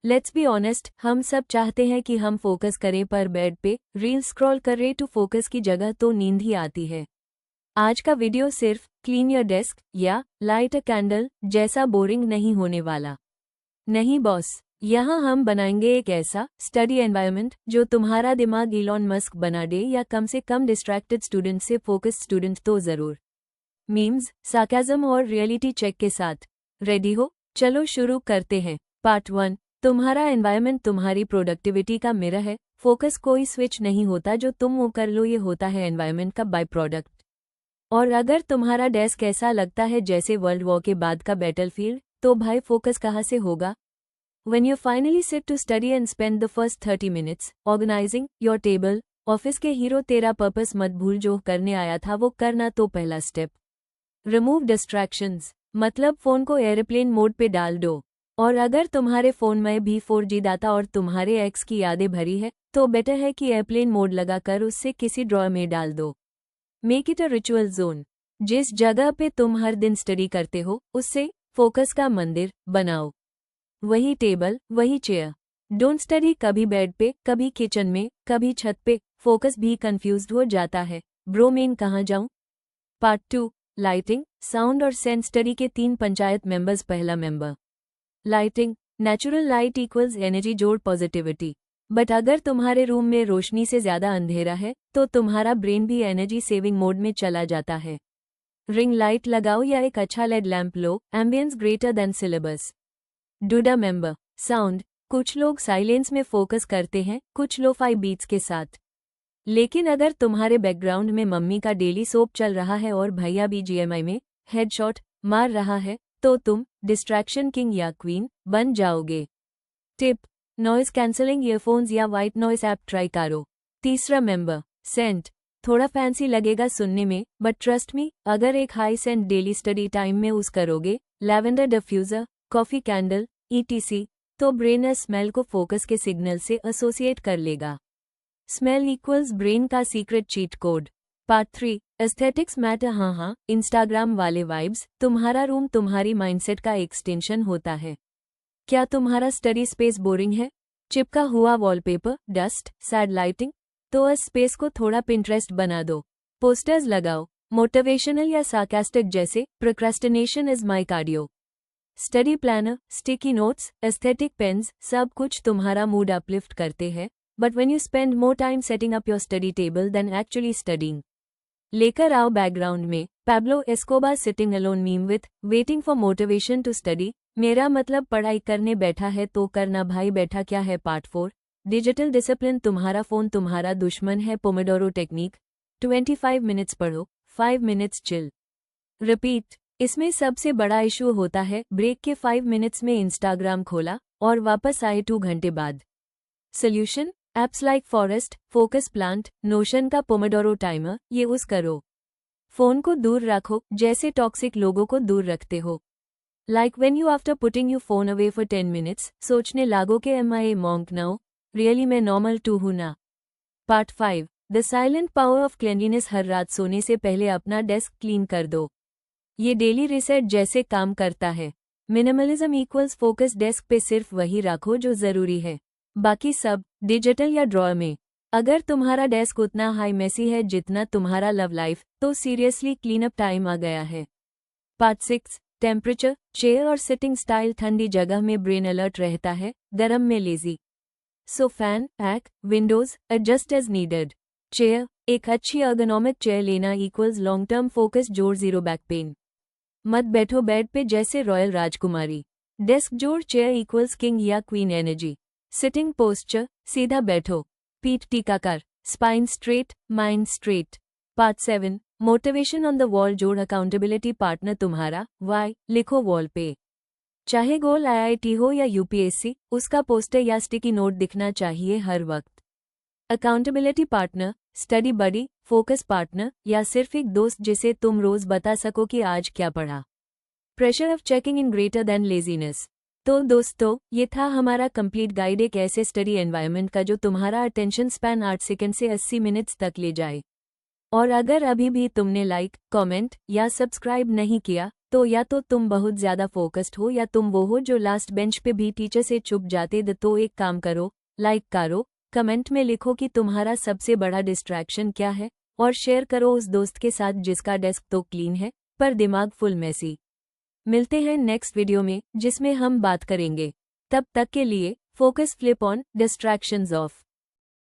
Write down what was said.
Let's be honest, हम सब चाहते हैं कि हम फोकस करें, पर बेड पे रील स्क्रॉल कर रहे टू फोकस की जगह तो नींद ही आती है। आज का वीडियो सिर्फ क्लीन योर डेस्क या लाइट अ कैंडल जैसा बोरिंग नहीं होने वाला। नहीं बॉस, यहाँ हम बनाएंगे एक ऐसा स्टडी एनवायरनमेंट जो तुम्हारा दिमाग इलॉन मस्क बना दे, या कम से कम डिस्ट्रैक्टेड स्टूडेंट से फोकस्ड स्टूडेंट तो जरूर। मीम्स, सार्केज्म और रियलिटी चेक के साथ रेडी हो? चलो शुरू करते हैं। पार्ट 1। तुम्हारा एनवायरनमेंट तुम्हारी प्रोडक्टिविटी का मिरर है। फोकस कोई स्विच नहीं होता जो तुम वो कर लो, ये होता है एनवायरनमेंट का बाय प्रोडक्ट। और अगर तुम्हारा डेस्क ऐसा लगता है जैसे वर्ल्ड वॉर के बाद का बैटलफील्ड, तो भाई फोकस कहाँ से होगा? When you finally sit to study and spend the first 30 minutes organizing your table, office के हीरो तेरा पर्पस मत भूल, जो करने आया था वो करना तो पहला स्टेप। रिमूव डिस्ट्रैक्शंस, मतलब फोन को एयरप्लेन मोड पे डाल दो। और अगर तुम्हारे फोन में भी 4G डाटा और तुम्हारे एक्स की यादें भरी है, तो बेटर है कि एयरप्लेन मोड लगाकर उससे किसी ड्रॉअर में डाल दो। Make it a ritual zone. जिस जगह पे तुम हर दिन स्टडी करते हो, उससे फोकस का मंदिर बनाओ। वही टेबल, वही चेयर। डोंट स्टडी कभी बेड पे, कभी किचन में, कभी छत पे। फोकस भी कंफ्यूज्ड हो जाता है। ब्रो मेन कहाँ जाऊं? पार्ट 2। लाइटिंग, साउंड और सेंस स्टडी के 3 पंचायत मेंबर्स। पहला member, lighting. Natural light equals energy जोड़ पॉजिटिविटी। बट अगर तुम्हारे रूम में रोशनी से ज्यादा अंधेरा है, तो तुम्हारा ब्रेन भी एनर्जी सेविंग मोड में चला जाता है। रिंग लाइट लगाओ या एक अच्छा लेड लैंप लो, एम्बियंस ग्रेटर देन सिलेबस। डूडा मेंबर, साउंड। कुछ लोग साइलेंस में फोकस करते हैं, कुछ लोफाई बीट्स के साथ। लेकिन अगर तुम्हारे बैकग्राउंड में मम्मी का डेली सोप चल रहा है और भैया BGMI में हेडशॉट मार रहा है, तो तुम डिस्ट्रैक्शन किंग या क्वीन बन जाओगे। टिप, नॉइज कैंसलिंग ईयरफोन्स या वाइट नॉइस ऐप ट्राई करो। तीसरा मेंबर, सेंट। थोड़ा फैंसी लगेगा सुनने में, बट ट्रस्ट मी, अगर एक high scent daily study time में यूज करोगे, lavender diffuser, coffee candle, ETC, तो ब्रेन स्मेल को फोकस के सिग्नल से एसोसिएट कर लेगा। स्मेल इक्वल्स ब्रेन का secret cheat code. Part 3। Aesthetics matter. हाँ, इंस्टाग्राम वाले वाइब्स। तुम्हारा रूम तुम्हारी माइंडसेट का एक्सटेंशन होता है। क्या तुम्हारा स्टडी स्पेस बोरिंग है? चिपका हुआ वॉलपेपर, डस्ट, सैड लाइटिंग? तो इस स्पेस को थोड़ा पिंटरेस्ट बना दो। पोस्टर्स लगाओ, मोटिवेशनल या सार्कास्टिक जैसे procrastination is my cardio. Study planner, sticky notes, aesthetic pens, सब कुछ तुम्हारा मूड अपलिफ्ट करते हैं, but when you spend more time setting up your study table then actually studying. लेकर आओ बैकग्राउंड में Pablo Escobar sitting alone meme with waiting for motivation to study. मेरा मतलब पढ़ाई करने बैठा है तो करना भाई, बैठा क्या है। पार्ट 4। Digital discipline. तुम्हारा फोन तुम्हारा दुश्मन है। Pomodoro technique. 25 मिनट्स पढ़ो, 5 मिनट्स चिल, रिपीट। इसमें सबसे बड़ा इशू होता है ब्रेक के 5 मिनट्स में इंस्टाग्राम खोला और वापस आए 2 घंटे बाद। Solution, apps like forest, focus plant, notion का पोमोडोरो टाइमर, ये यूज करो। फोन को दूर रखो जैसे टॉक्सिक लोगों को दूर रखते हो। Like when you after putting you phone away for 10 minutes सोचने लागो के am I a monk now, really मैं नॉर्मल टू हूं ना। Part 5। The silent power of cleanliness. हर रात सोने से पहले अपना डेस्क क्लीन कर दो। ये डेली रिसेट जैसे काम करता है। Minimalism equals focus. डेस्क पे सिर्फ वही रखो जो जरूरी है, बाकी सब डिजिटल या ड्रॉअर में। अगर तुम्हारा डेस्क उतना हाई मेसी है जितना तुम्हारा लव लाइफ, तो सीरियसली क्लीन अप टाइम आ गया है। पार्ट 6। टेम्परेचर, चेयर और सिटिंग स्टाइल। ठंडी जगह में ब्रेन अलर्ट रहता है, गर्म में lazy. So fan, pack, windows, adjust as needed. Chair, एक अच्छी अर्गोनॉमिक चेयर लेना इक्वल्स लॉन्ग टर्म फोकस जोड़ जीरो बैक पेन। मत बैठो बेड पे जैसे रॉयल राजकुमारी। डेस्क जोड़ चेयर इक्वल्स किंग या क्वीन एनर्जी। सिटिंग पोस्चर, सीधा बैठो, पीठ टीकाकार, spine straight, mind straight. Part 7। Motivation on the wall जोड़ अकाउंटेबिलिटी पार्टनर तुम्हारा वाई लिखो वॉल पे। चाहे गोल IIT हो या UPSC, उसका पोस्टर या स्टिकी नोट दिखना चाहिए हर वक्त। अकाउंटेबिलिटी पार्टनर, स्टडी बडी, फोकस पार्टनर, या सिर्फ एक दोस्त जिसे तुम रोज बता सको कि आज क्या पढ़ा। Pressure of checking in greater than laziness. तो दोस्तों, ये था हमारा कंप्लीट गाइड एक ऐसे स्टडी एनवायरनमेंट का जो तुम्हारा अटेंशन स्पैन 8 सेकंड से 80 मिनट्स तक ले जाए। और अगर अभी भी तुमने लाइक, कमेंट या सब्सक्राइब नहीं किया, तो या तो तुम बहुत ज़्यादा फोकस्ड हो या तुम वो हो जो लास्ट बेंच पे भी टीचर से चुप जाते। तो एक काम करो, लाइक करो, कमेंट में लिखो कि तुम्हारा सबसे बड़ा डिस्ट्रैक्शन क्या है, और शेयर करो उस दोस्त के साथ जिसका डेस्क तो क्लीन है पर दिमाग फुल मैसी। मिलते हैं नेक्स्ट वीडियो में जिसमें हम बात करेंगे। तब तक के लिए focus flip on, distractions of.